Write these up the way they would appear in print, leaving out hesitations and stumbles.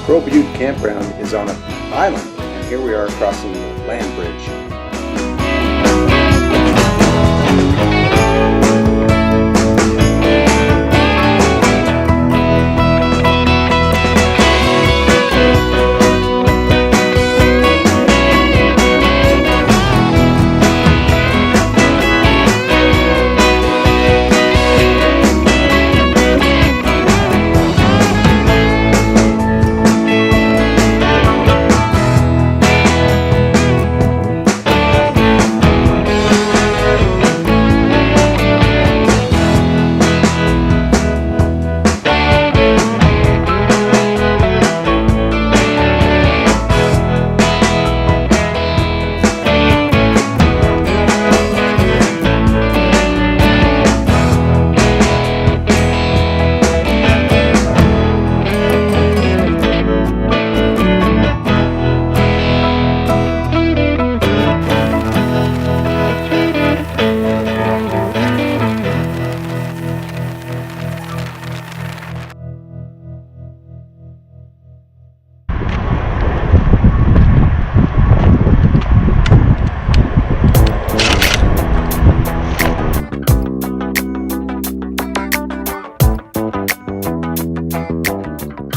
Butte campground is on an island, and here we are crossing the land bridge.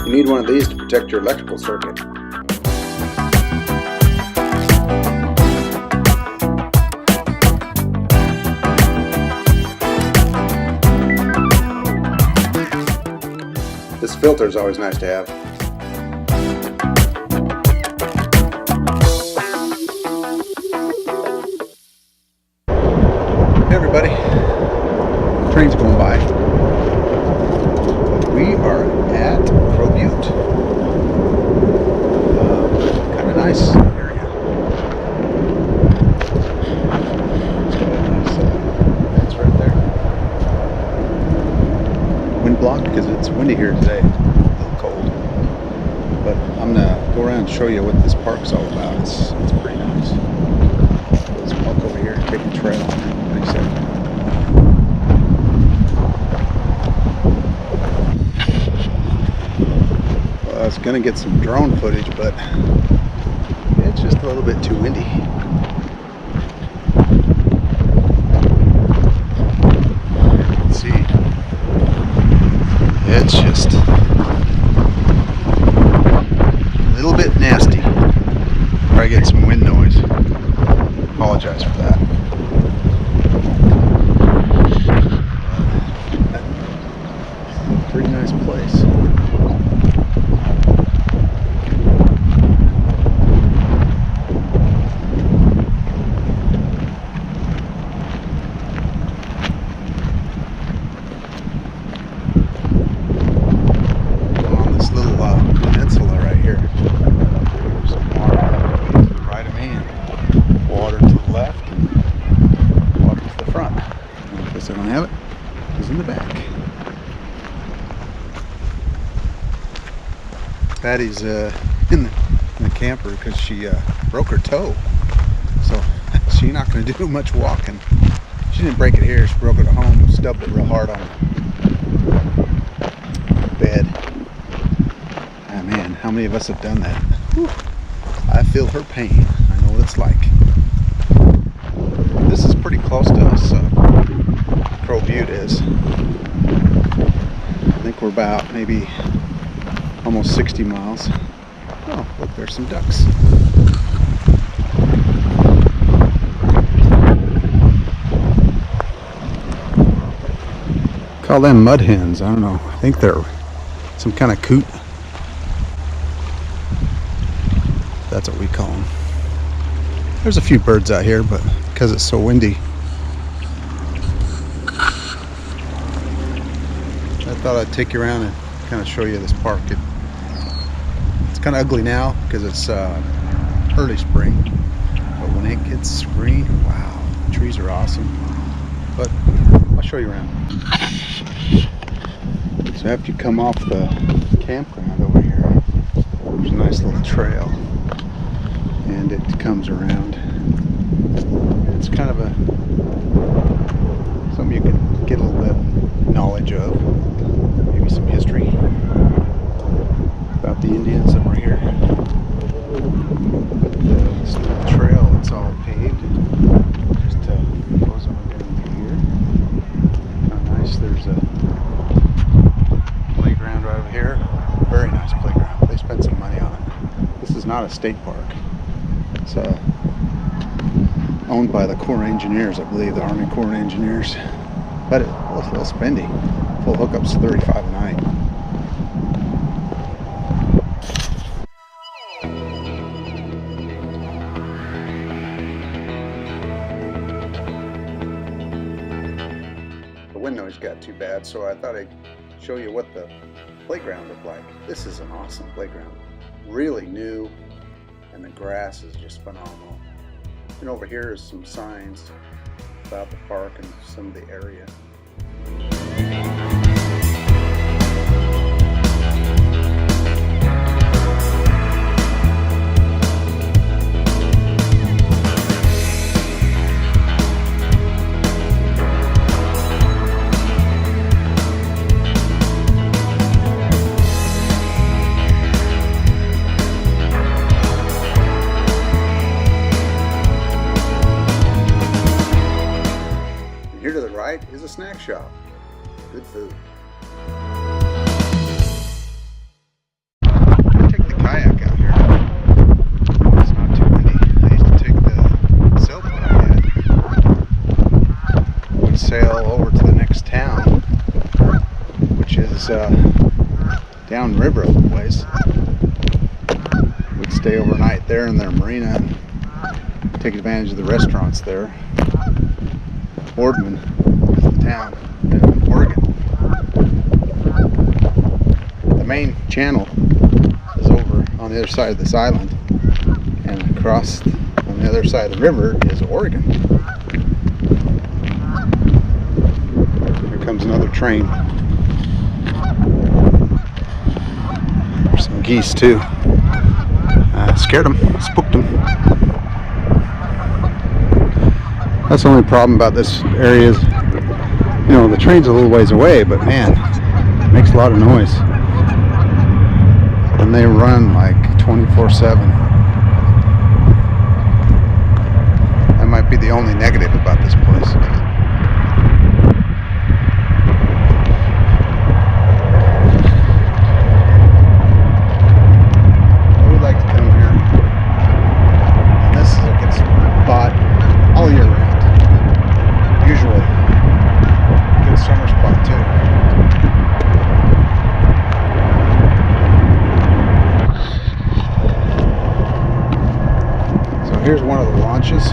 You need one of these to protect your electrical circuit. This filter is always nice to have. Hey everybody, train's going by. We are at Butte. Kind of nice area. It's right there. Wind block because it's windy here today. It's a little cold. But I'm gonna go around and show you what this park's all about. It's pretty nice. Let's walk over here and take a trail. What do you say? I was gonna get some drone footage, but it's just a little bit too windy. Let's see. It's just a little bit nasty. Probably get some wind noise. Apologize for that. Pretty nice place. I don't have it. It's in the back. Patty's in the camper because she broke her toe, so she's not going to do much walking. She didn't break it here. She broke it at home. Stubbed it real hard on the bed. Ah man, how many of us have done that? Whew. I feel her pain. I know what it's like. This is pretty close to us. Butte is. I think we're about maybe almost 60 miles. Oh, look, there's some ducks. Call them mud hens. I don't know. I think they're some kind of coot. That's what we call them. There's a few birds out here, but because it's so windy, I thought I'd take you around and kind of show you this park. It's kind of ugly now because it's early spring, but when it gets green, wow, the trees are awesome. But I'll show you around. So after you come off the campground over here, there's a nice little trail, and it comes around. It's kind of something you can get a little bit of knowledge of, maybe some history about about the Indians that were here. But the trail, it's all paved. Just goes on down through here. How nice. There's a playground right over here. Very nice playground. They spent some money on it. This is not a state park. It's owned by the Corps Engineers, I believe, the Army Corps Engineers. But it's a little spendy. Full hookup's $35 a night. The wind noise got too bad, so I thought I'd show you what the playground looked like. This is an awesome playground. Really new, and the grass is just phenomenal. And over here is some signs about the park and some of the area. Here to the right is a snack shop. Good food. Take the kayak out here. It's not too windy. I used to take the sailboat I had. Would sail over to the next town, which is downriver a little ways. Would stay overnight there in their marina and take advantage of the restaurants there. Boardman is the town in Oregon. The main channel is over on the other side of this island, and across on the other side of the river is Oregon. Here comes another train. There's some geese too. Scared them, spooked them. That's the only problem about this area is, you know, the train's a little ways away, but man, it makes a lot of noise. And they run like 24/7. That might be the only negative about this place. I would like to come here. And this is a good spot all year round. Usually. Good summer spot too. So here's one of the launches.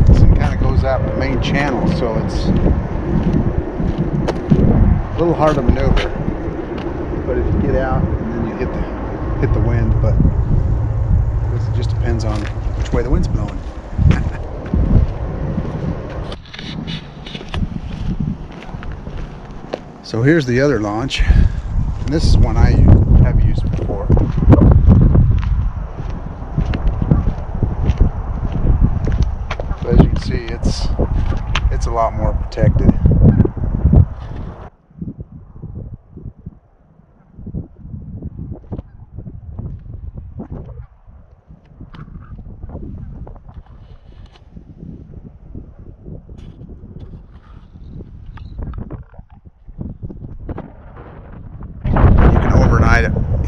This one kind of goes out the main channel, so it's a little hard to maneuver. But if you get out and then you hit the wind, but I guess it just depends on which way the wind's blowing. So here's the other launch, and this is one I have used before. But as you can see, it's a lot more protected.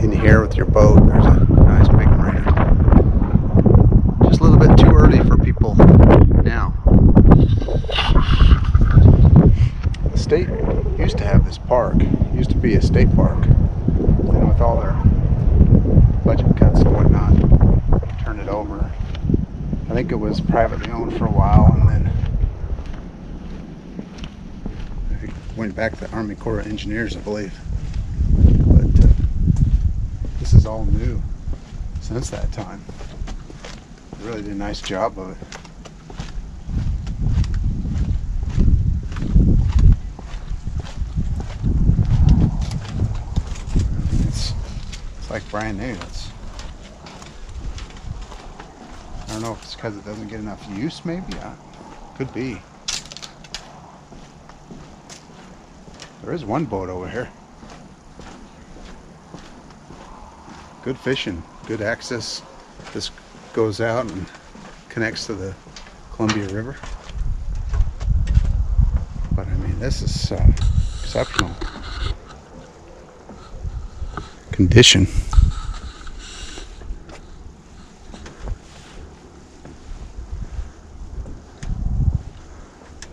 In here with your boat. There's a nice big marina. Just a little bit too early for people now. The state used to have this park. It used to be a state park. Then with all their budget cuts and whatnot, turned it over. I think it was privately owned for a while, and then it went back to the Army Corps of Engineers, I believe. This is all new since that time. They really did a nice job of it. It's like brand new. I don't know if it's because it doesn't get enough use, maybe. Could be. There is one boat over here. Good fishing, good access. This goes out and connects to the Columbia River. But I mean, this is exceptional condition.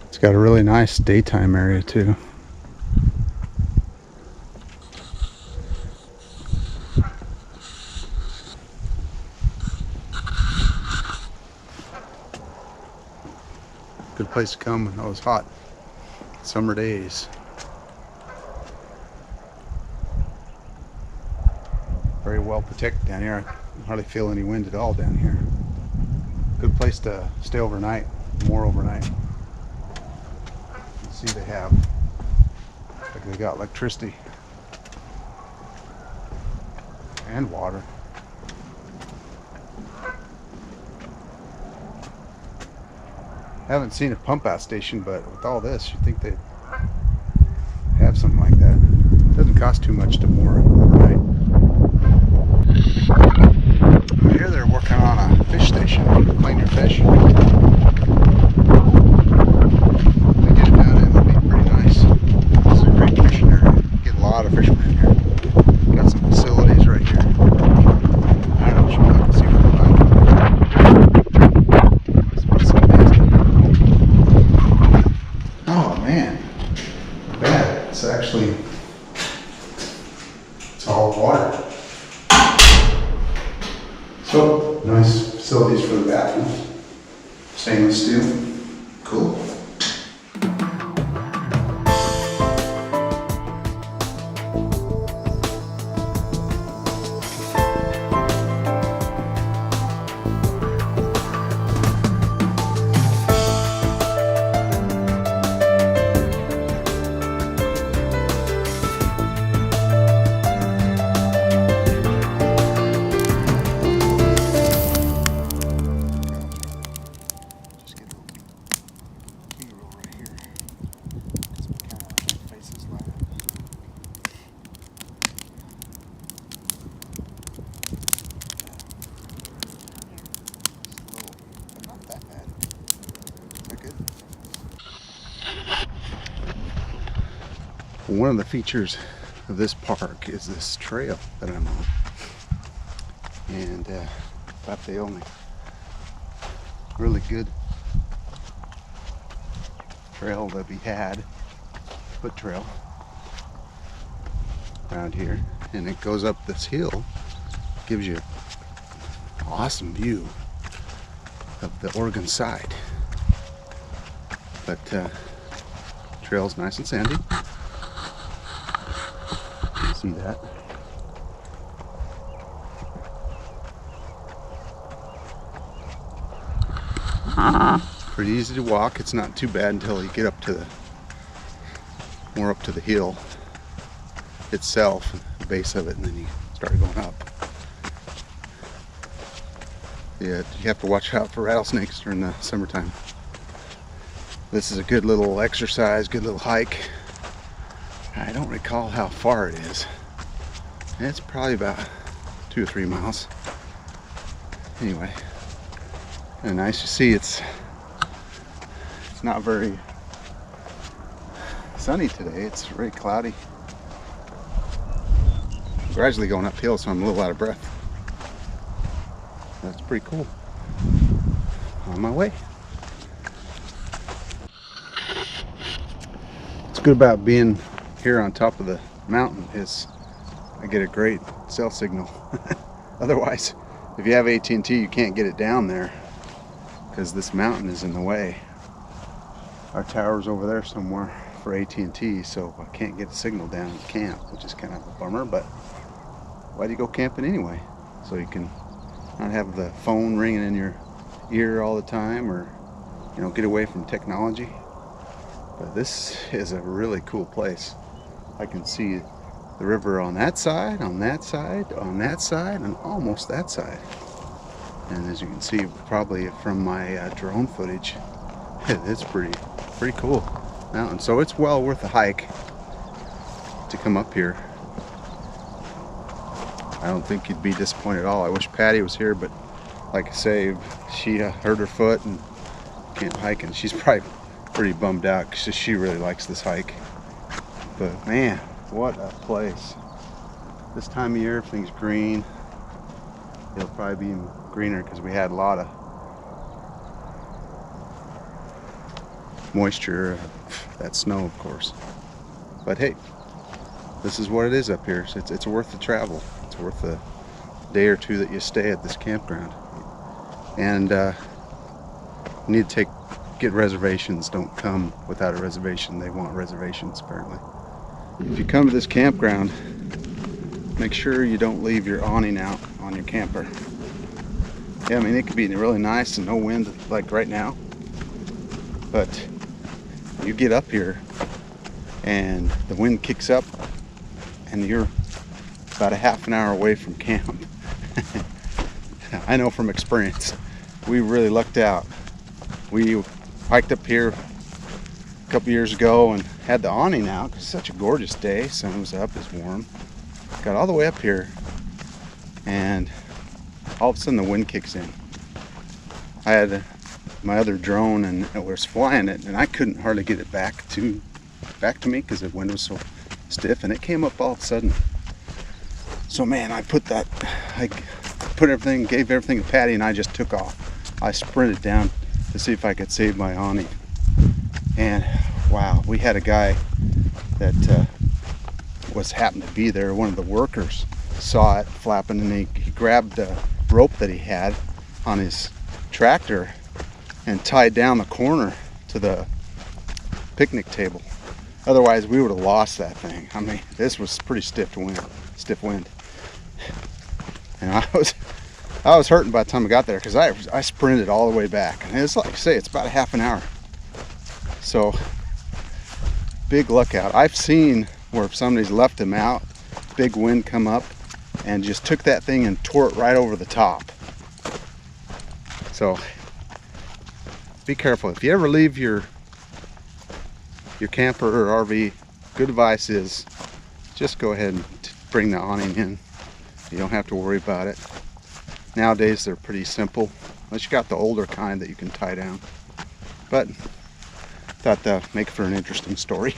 It's got a really nice daytime area too. Good place to come when those hot summer days. Very well protected down here. I hardly feel any wind at all down here. Good place to stay overnight, more overnight. You see they have, like they got electricity and water. Haven't seen a pump out station, but with all this, you'd think they'd have something like that. It doesn't cost too much to moor overnight. I hear they're working on a fish station to clean your fish. They get it down and it'll be pretty nice. This is a great fishing area. Get a lot of fishermen in here. Got some facilities right here. I don't know, should look and see what they're like. Oh man, bad. It's actually, it's all water. So, nice facilities for the bathroom. Stainless steel. Cool. One of the features of this park is this trail that I'm on, and about the only really good trail that we had, foot trail around here, and it goes up this hill, gives you an awesome view of the Oregon side, but trail's nice and sandy. See that? Pretty easy to walk. It's not too bad until you get up to the more up to the hill itself, the base of it, and then you start going up. Yeah, you have to watch out for rattlesnakes during the summertime. This is a good little exercise, good little hike. I don't recall how far it is. It's probably about 2 or 3 miles. Anyway, and nice to see it's not very sunny today. It's very cloudy. I'm gradually going uphill, so I'm a little out of breath. That's pretty cool. On my way. What's good about being here on top of the mountain is I get a great cell signal. Otherwise, if you have AT&T, you can't get it down there because this mountain is in the way. Our tower's over there somewhere for AT&T, so I can't get a signal down at camp, which is kind of a bummer, but why do you go camping anyway? So you can not have the phone ringing in your ear all the time, or get away from technology. But this is a really cool place. I can see the river on that side, on that side, on that side, and almost that side. And as you can see probably from my drone footage, it's pretty cool mountain. So it's well worth a hike. to come up here. I don't think you'd be disappointed at all. I wish Patty was here, but like I say, she hurt her foot and can't hike, and she's probably pretty bummed out because she really likes this hike. But man, what a place. This time of year, everything's green. It'll probably be even greener because we had a lot of moisture, that snow of course. But hey, this is what it is up here. So it's worth the travel. It's worth the day or two that you stay at this campground. And you need to get reservations. Don't come without a reservation. They want reservations apparently. If you come to this campground, make sure you don't leave your awning out on your camper. Yeah, I mean, it could be really nice and no wind like right now, but you get up here and the wind kicks up and you're about a half an hour away from camp. I know from experience. We really lucked out. We hiked up here a couple years ago and had the awning out because it's such a gorgeous day. Sun was up, it's warm. Got all the way up here and all of a sudden the wind kicks in. I had my other drone and it was flying it, and I couldn't hardly get it back to me because the wind was so stiff, and it came up all of a sudden. So man, I put everything, gave everything to Patty, and I just took off. I sprinted down to see if I could save my awning. And wow, we had a guy that happened to be there, one of the workers, saw it flapping, and he grabbed the rope that he had on his tractor and tied down the corner to the picnic table. Otherwise we would have lost that thing. I mean, this was pretty stiff wind. And I was hurting by the time I got there because I sprinted all the way back, and it's like I say, it's about a half an hour. So big luck out. I've seen where if somebody's left them out, big wind come up and just took that thing and tore it right over the top. So be careful. If you ever leave your camper or RV, good advice is just go ahead and bring the awning in. You don't have to worry about it. Nowadays they're pretty simple, unless you got the older kind that you can tie down. But thought that would make for an interesting story.